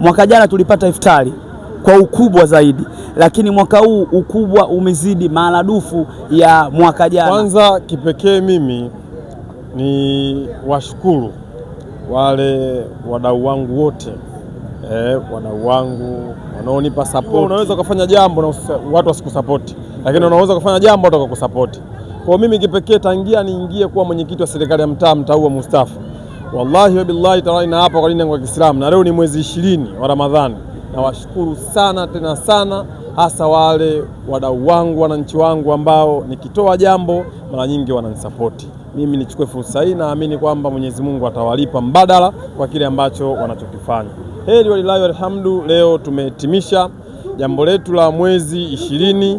Mwaka jana tulipata iftari kwa ukubwa zaidi, lakini mwaka huu ukubwa umezidi maradufu ya mwaka jana. Kwanza kipekee mimi ni washukuru wale wadau wangu wote, wadau wangu wanaonipa support. Unaweza kufanya jambo na watu wasikusapoti, lakini unaweza kufanya jambo watu wakakusapoti. Kwa mimi kipekee tangia niingie kuwa mwenyekiti wa serikali ya mtaa huu wa Mustafa, wallahi wa billahi taala na hapa kwa dini yangu ya Kiislamu, na leo ni mwezi 20 wa Ramadhani, na washukuru sana tena sana, hasa wale wadau wangu, wananchi wangu ambao nikitoa jambo mara nyingi wananisapoti. Mimi nichukue fursa hii, naamini kwamba Mwenyezi Mungu atawalipa mbadala kwa kile ambacho wanachokifanya. Heri walilahi walhamdu. Leo tumehitimisha jambo letu la mwezi 20.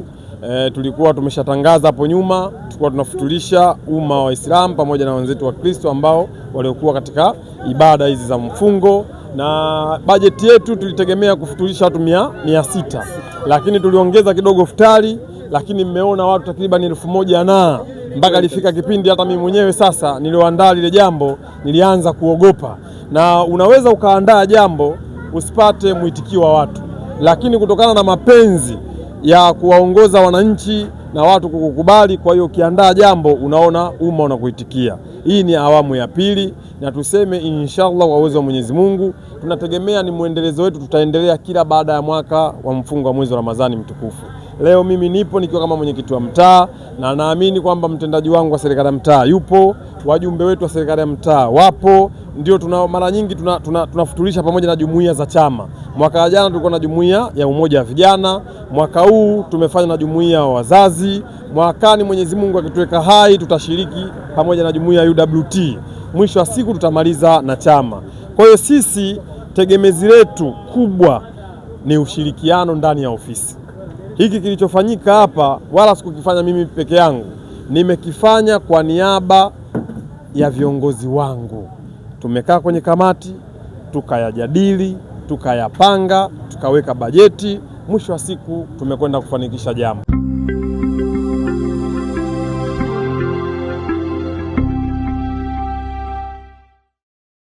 Tulikuwa tumeshatangaza hapo nyuma, tulikuwa tunafutulisha umma wa Waislamu pamoja na wenzetu wa Kristo ambao waliokuwa katika ibada hizi za mfungo, na bajeti yetu tulitegemea kufutulisha watu 600, lakini tuliongeza kidogo futari, lakini mmeona watu takriban 1000 na mpaka lifika kipindi hata mimi mwenyewe sasa nilioandaa lile jambo nilianza kuogopa. Na unaweza ukaandaa jambo usipate mwitikio wa watu, lakini kutokana na mapenzi ya kuwaongoza wananchi na watu kukukubali, kwa hiyo ukiandaa jambo unaona umma unakuitikia. Hii ni awamu ya pili, na tuseme inshallah kwa uwezo wa Mwenyezi Mungu tunategemea ni muendelezo wetu, tutaendelea kila baada ya mwaka wa mfungo wa mwezi wa Ramadhani mtukufu. Leo mimi nipo nikiwa kama mwenyekiti wa mtaa, na naamini kwamba mtendaji wangu wa serikali ya mtaa yupo, wajumbe wetu wa serikali ya mtaa wapo, ndio mara nyingi tunafutulisha pamoja na jumuiya za chama. Mwaka jana tulikuwa na jumuiya ya umoja wa vijana, mwaka huu tumefanya na jumuiya ya wazazi, mwakani Mwenyezi Mungu akituweka hai tutashiriki pamoja na jumuiya ya UWT. Mwisho wa siku tutamaliza na chama. Kwa hiyo sisi tegemezi letu kubwa ni ushirikiano ndani ya ofisi. Hiki kilichofanyika hapa wala sikukifanya mimi peke yangu, nimekifanya kwa niaba ya viongozi wangu. Tumekaa kwenye kamati, tukayajadili, tukayapanga, tukaweka bajeti, mwisho wa siku tumekwenda kufanikisha jambo.